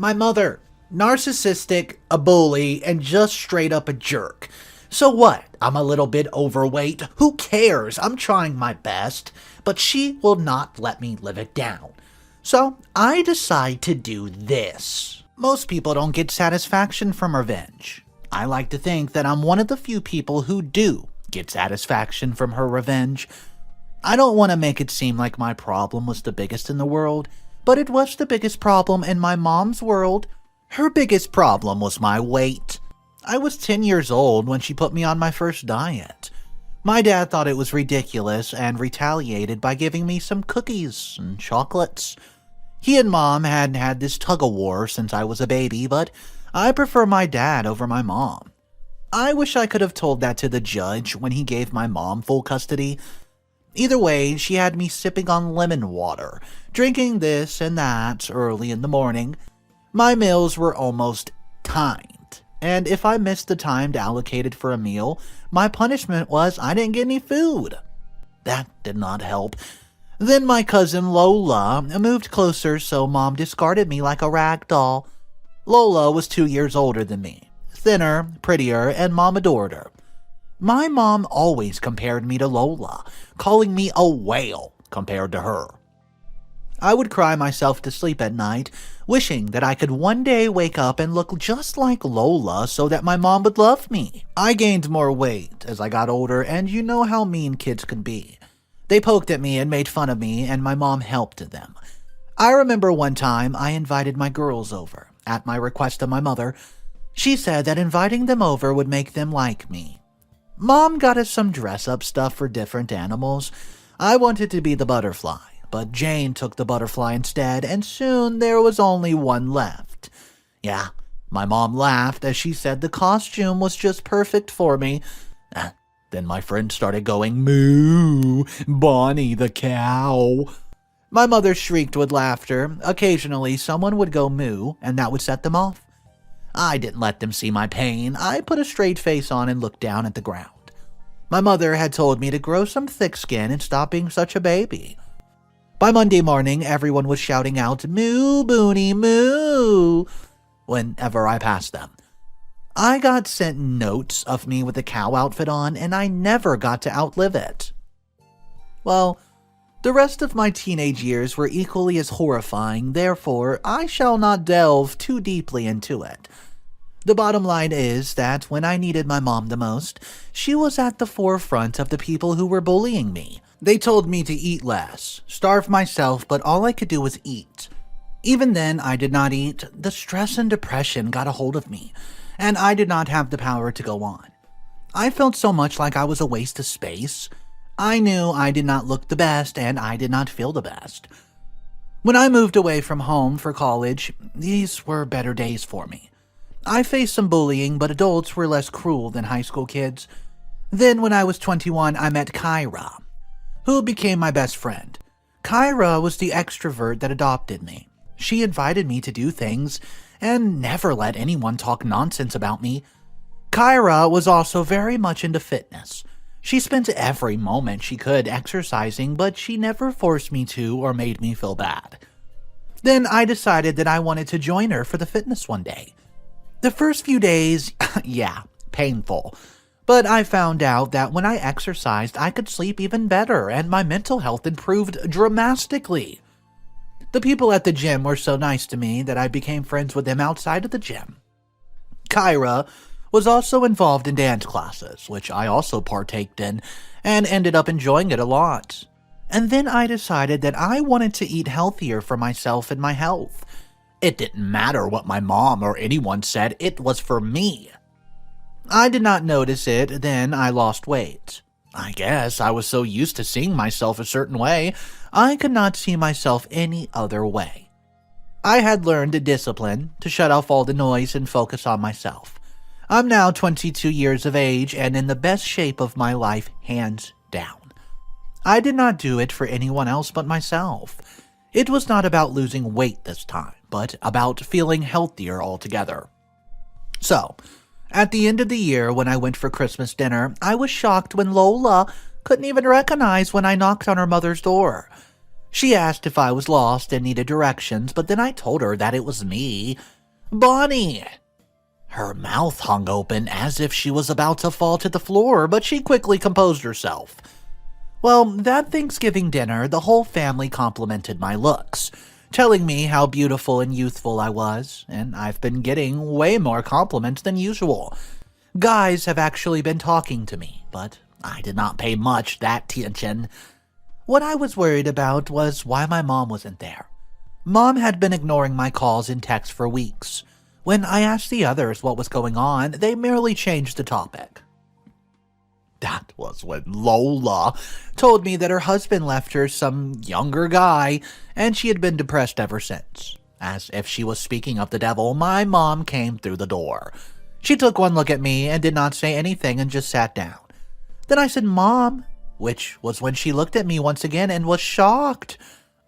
My mother, narcissistic, a bully, and just straight up a jerk. So what? I'm a little bit overweight. Who cares? I'm trying my best. But she will not let me live it down. So I decide to do this. Most people don't get satisfaction from revenge. I like to think that I'm one of the few people who do get satisfaction from her revenge. I don't want to make it seem like my problem was the biggest in the world, but it was the biggest problem in my mom's world. Her biggest problem was my weight. I was 10 years old when she put me on my first diet. My dad thought it was ridiculous and retaliated by giving me some cookies and chocolates. He and Mom had had this tug-of-war since I was a baby, but I prefer my dad over my mom. I wish I could have told that to the judge when he gave my mom full custody. Either way, she had me sipping on lemon water, drinking this and that early in the morning. My meals were almost timed, and if I missed the time allocated for a meal, my punishment was I didn't get any food. That did not help. Then my cousin Lola moved closer, so Mom discarded me like a rag doll. Lola was 2 years older than me, thinner, prettier, and Mom adored her. My mom always compared me to Lola, calling me a whale compared to her. I would cry myself to sleep at night, wishing that I could one day wake up and look just like Lola so that my mom would love me. I gained more weight as I got older, and you know how mean kids can be. They poked at me and made fun of me, and my mom helped them. I remember one time I invited my girls over, at my request of my mother. She said that inviting them over would make them like me. Mom got us some dress-up stuff for different animals. I wanted to be the butterfly, but Jane took the butterfly instead, and soon there was only one left. Yeah, my mom laughed as she said the costume was just perfect for me. Then my friend started going, "Moo, Bonnie the cow." My mother shrieked with laughter. Occasionally, someone would go moo, and that would set them off. I didn't let them see my pain. I put a straight face on and looked down at the ground. My mother had told me to grow some thick skin and stop being such a baby. By Monday morning, everyone was shouting out, "Moo, Boonie, moo," whenever I passed them. I got sent notes of me with a cow outfit on, and I never got to outlive it. Well, the rest of my teenage years were equally as horrifying, therefore I shall not delve too deeply into it. The bottom line is that when I needed my mom the most, she was at the forefront of the people who were bullying me. They told me to eat less, starve myself, but all I could do was eat. Even then, I did not eat. The stress and depression got a hold of me, and I did not have the power to go on. I felt so much like I was a waste of space. I knew I did not look the best, and I did not feel the best. When I moved away from home for college, these were better days for me. I faced some bullying, but adults were less cruel than high school kids. Then when I was 21, I met Kyra, who became my best friend. Kyra was the extrovert that adopted me. She invited me to do things and never let anyone talk nonsense about me. Kyra was also very much into fitness. She spent every moment she could exercising, but she never forced me to or made me feel bad. Then I decided that I wanted to join her for the fitness one day. The first few days, yeah, painful. But I found out that when I exercised, I could sleep even better, and my mental health improved dramatically. The people at the gym were so nice to me that I became friends with them outside of the gym. Kyra was also involved in dance classes, which I also partaked in, and ended up enjoying it a lot. And then I decided that I wanted to eat healthier for myself and my health. It didn't matter what my mom or anyone said, it was for me. I did not notice it, then I lost weight. I guess I was so used to seeing myself a certain way, I could not see myself any other way. I had learned a discipline to shut off all the noise and focus on myself. I'm now 22 years of age and in the best shape of my life, hands down. I did not do it for anyone else but myself. It was not about losing weight this time, but about feeling healthier altogether. So, at the end of the year when I went for Christmas dinner, I was shocked when Lola couldn't even recognize when I knocked on her mother's door. She asked if I was lost and needed directions, but then I told her that it was me. Bonnie! Her mouth hung open as if she was about to fall to the floor, but she quickly composed herself. Well, that Thanksgiving dinner, the whole family complimented my looks, telling me how beautiful and youthful I was, and I've been getting way more compliments than usual. Guys have actually been talking to me, but I did not pay much that attention. What I was worried about was why my mom wasn't there. Mom had been ignoring my calls and texts for weeks. When I asked the others what was going on, they merely changed the topic. That was when Lola told me that her husband left her some younger guy, and she had been depressed ever since. As if she was speaking of the devil, my mom came through the door. She took one look at me and did not say anything and just sat down. Then I said, "Mom," which was when she looked at me once again and was shocked.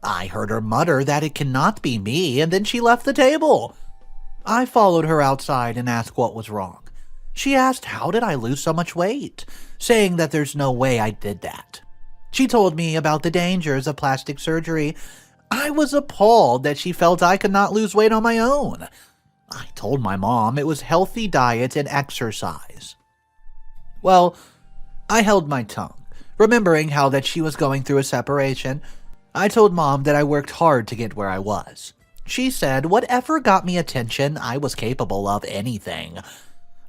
I heard her mutter that it cannot be me, and then she left the table. I followed her outside and asked what was wrong. She asked how did I lose so much weight, saying that there's no way I did that. She told me about the dangers of plastic surgery. I was appalled that she felt I could not lose weight on my own. I told my mom it was healthy diet and exercise. Well, I held my tongue, remembering how that she was going through a separation. I told Mom that I worked hard to get where I was. She said whatever got me attention, I was capable of anything.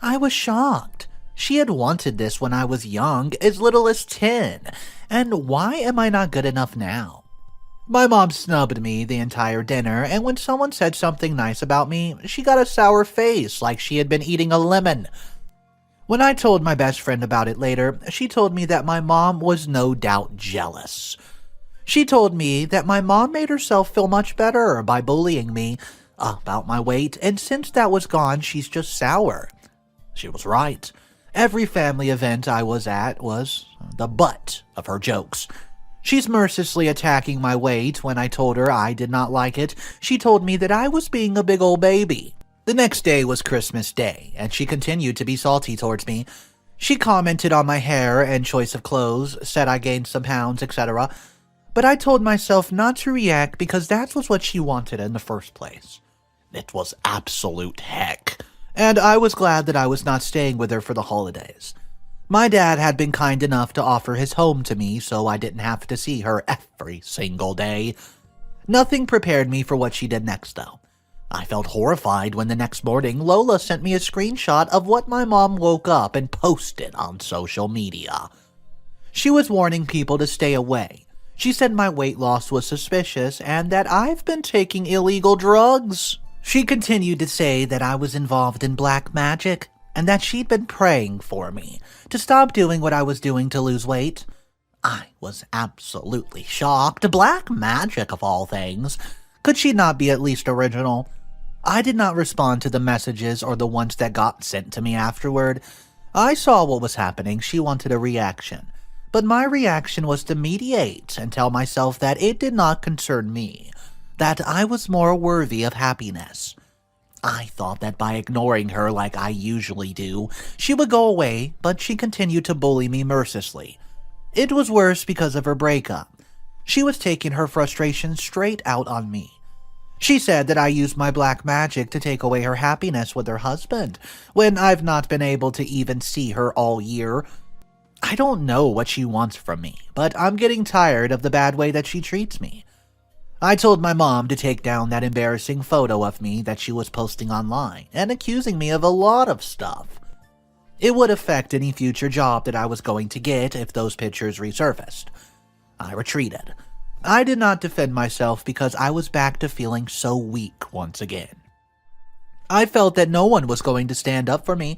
I was shocked. She had wanted this when I was young, as little as 10, and why am I not good enough now? My mom snubbed me the entire dinner, and when someone said something nice about me, she got a sour face like she had been eating a lemon. When I told my best friend about it later, she told me that my mom was no doubt jealous. She told me that my mom made herself feel much better by bullying me about my weight, and since that was gone, she's just sour. She was right. Every family event I was at was the butt of her jokes. She's mercilessly attacking my weight. When I told her I did not like it, she told me that I was being a big old baby. The next day was Christmas Day, and she continued to be salty towards me. She commented on my hair and choice of clothes, said I gained some pounds, etc., but I told myself not to react because that was what she wanted in the first place. It was absolute heck, and I was glad that I was not staying with her for the holidays. My dad had been kind enough to offer his home to me, so I didn't have to see her every single day. Nothing prepared me for what she did next, though. I felt horrified when the next morning Lola sent me a screenshot of what my mom woke up and posted on social media. She was warning people to stay away. She said my weight loss was suspicious and that I've been taking illegal drugs. She continued to say that I was involved in black magic and that she'd been praying for me to stop doing what I was doing to lose weight. I was absolutely shocked. Black magic, of all things. Could she not be at least original? I did not respond to the messages or the ones that got sent to me afterward. I saw what was happening. She wanted a reaction. But my reaction was to mediate and tell myself that it did not concern me, that I was more worthy of happiness. I thought that by ignoring her like I usually do, she would go away, but she continued to bully me mercilessly. It was worse because of her breakup. She was taking her frustration straight out on me. She said that I used my black magic to take away her happiness with her husband, when I've not been able to even see her all year. I don't know what she wants from me, but I'm getting tired of the bad way that she treats me. I told my mom to take down that embarrassing photo of me that she was posting online and accusing me of a lot of stuff. It would affect any future job that I was going to get if those pictures resurfaced. I retreated. I did not defend myself because I was back to feeling so weak once again. I felt that no one was going to stand up for me.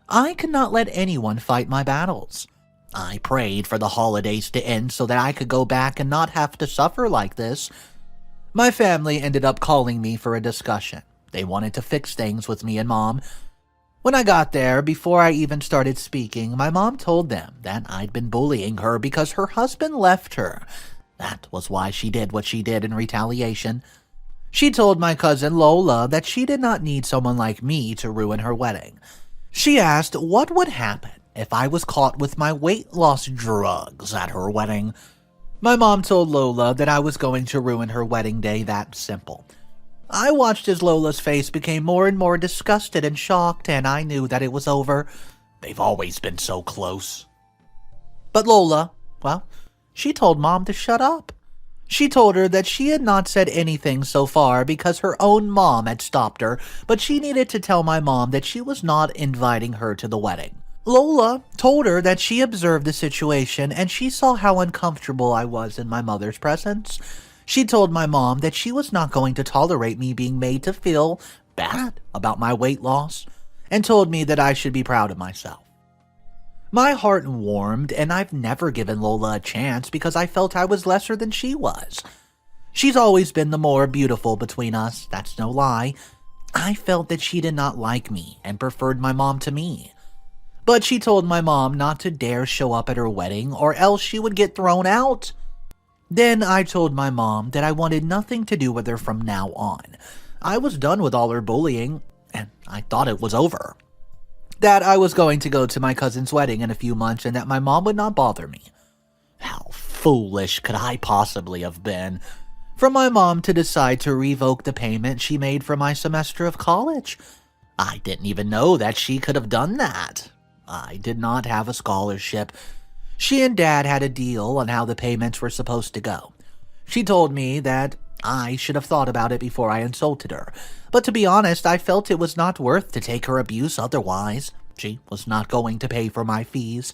I could not let anyone fight my battles. I prayed for the holidays to end so that I could go back and not have to suffer like this. My family ended up calling me for a discussion. They wanted to fix things with me and Mom. When I got there, before I even started speaking, my mom told them that I'd been bullying her because her husband left her. That was why she did what she did in retaliation. She told my cousin Lola that she did not need someone like me to ruin her wedding. She asked what would happen if I was caught with my weight loss drugs at her wedding. My mom told Lola that I was going to ruin her wedding day that simple. I watched as Lola's face became more and more disgusted and shocked, and I knew that it was over. They've always been so close. But Lola, well, she told Mom to shut up. She told her that she had not said anything so far because her own mom had stopped her, but she needed to tell my mom that she was not inviting her to the wedding. Lola told her that she observed the situation and she saw how uncomfortable I was in my mother's presence. She told my mom that she was not going to tolerate me being made to feel bad about my weight loss, and told me that I should be proud of myself. My heart warmed, and I've never given Lola a chance because I felt I was lesser than she was. She's always been the more beautiful between us, that's no lie. I felt that she did not like me and preferred my mom to me. But she told my mom not to dare show up at her wedding or else she would get thrown out. Then I told my mom that I wanted nothing to do with her from now on. I was done with all her bullying, and I thought it was over. That I was going to go to my cousin's wedding in a few months and that my mom would not bother me. How foolish could I possibly have been for my mom to decide to revoke the payment she made for my semester of college? I didn't even know that she could have done that. I did not have a scholarship. She and Dad had a deal on how the payments were supposed to go. She told me that I should have thought about it before I insulted her, but to be honest, I felt it was not worth to take her abuse otherwise. She was not going to pay for my fees.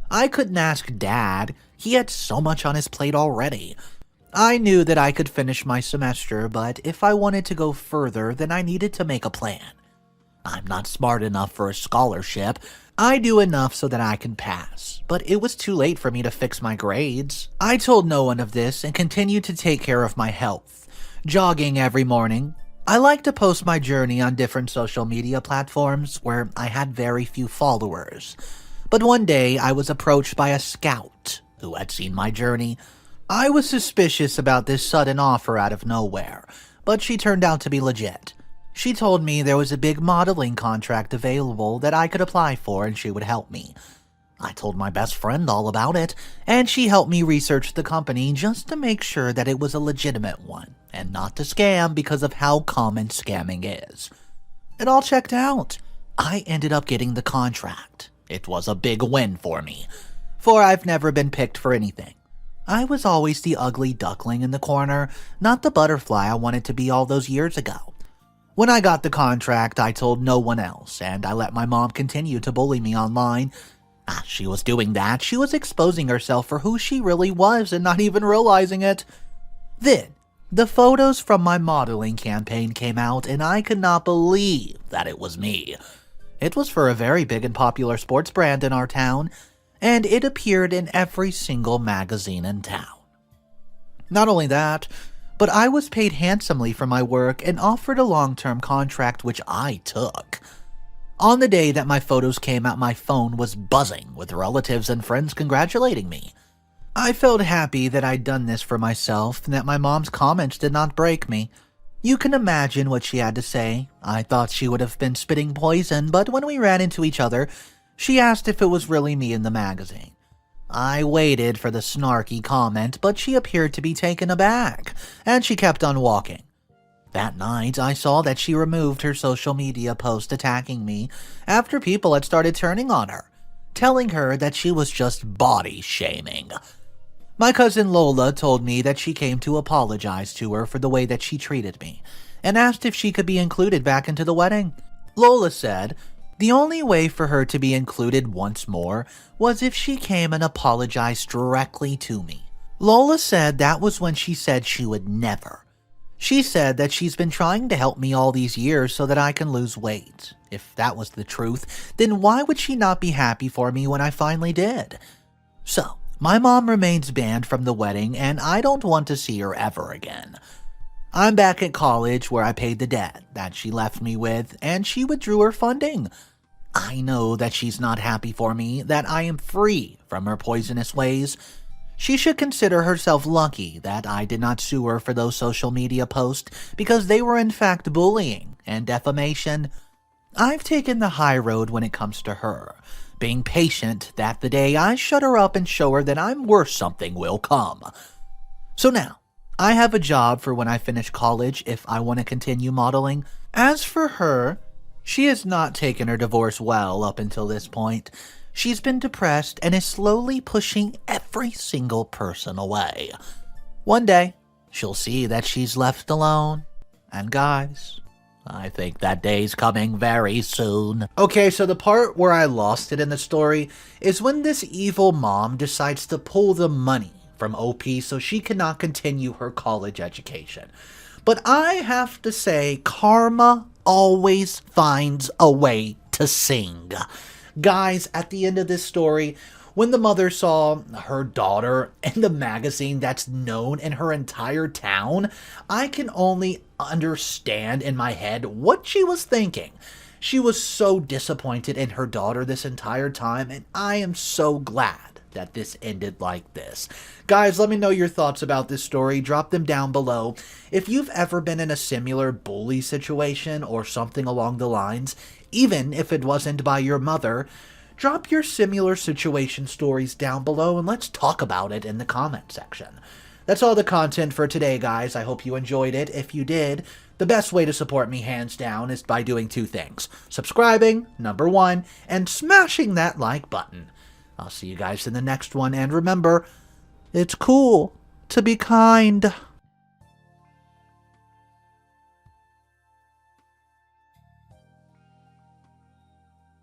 I couldn't ask Dad. He had so much on his plate already. I knew that I could finish my semester, but if I wanted to go further, then I needed to make a plan. I'm not smart enough for a scholarship. I do enough so that I can pass, but it was too late for me to fix my grades. I told no one of this and continued to take care of my health, jogging every morning. I like to post my journey on different social media platforms where I had very few followers. But one day I was approached by a scout who had seen my journey. I was suspicious about this sudden offer out of nowhere, but she turned out to be legit. She told me there was a big modeling contract available that I could apply for and she would help me. I told my best friend all about it, and she helped me research the company just to make sure that it was a legitimate one and not to scam because of how common scamming is. It all checked out. I ended up getting the contract. It was a big win for me, for I've never been picked for anything. I was always the ugly duckling in the corner, not the butterfly I wanted to be all those years ago. When I got the contract, I told no one else, and I let my mom continue to bully me online. As she was doing that, she was exposing herself for who she really was and not even realizing it. Then, the photos from my modeling campaign came out, and I could not believe that it was me. It was for a very big and popular sports brand in our town, and it appeared in every single magazine in town. Not only that, but I was paid handsomely for my work and offered a long-term contract, which I took. On the day that my photos came out, my phone was buzzing with relatives and friends congratulating me. I felt happy that I'd done this for myself and that my mom's comments did not break me. You can imagine what she had to say. I thought she would have been spitting poison, but when we ran into each other, she asked if it was really me in the magazine. I waited for the snarky comment, but she appeared to be taken aback, and she kept on walking. That night, I saw that she removed her social media post attacking me after people had started turning on her, telling her that she was just body shaming. My cousin Lola told me that she came to apologize to her for the way that she treated me, and asked if she could be included back into the wedding. Lola said the only way for her to be included once more was if she came and apologized directly to me. Lola said that was when she said she would never. She said that she's been trying to help me all these years so that I can lose weight. If that was the truth, then why would she not be happy for me when I finally did? So, my mom remains banned from the wedding and I don't want to see her ever again. I'm back at college where I paid the debt that she left me with, and she withdrew her funding. I know that she's not happy for me, that I am free from her poisonous ways. She should consider herself lucky that I did not sue her for those social media posts because they were in fact bullying and defamation. I've taken the high road when it comes to her, being patient that the day I shut her up and show her that I'm worth something will come. So now, I have a job for when I finish college if I want to continue modeling. As for her, she has not taken her divorce well up until this point. She's been depressed and is slowly pushing every single person away. One day, she'll see that she's left alone. And guys, I think that day's coming very soon. Okay, so the part where I lost it in the story is when this evil mom decides to pull the money from OP so she cannot continue her college education. But I have to say, karma always finds a way to sing. Guys, at the end of this story, when the mother saw her daughter in the magazine that's known in her entire town, I can only understand in my head what she was thinking. She was so disappointed in her daughter this entire time, and I am so glad that this ended like this. Guys, let me know your thoughts about this story. Drop them down below. If you've ever been in a similar bully situation or something along the lines, even if it wasn't by your mother, drop your similar situation stories down below and let's talk about it in the comment section. That's all the content for today, guys. I hope you enjoyed it. If you did, the best way to support me, hands down, is by doing two things. Subscribing, number one, and smashing that like button. I'll see you guys in the next one, and remember, it's cool to be kind.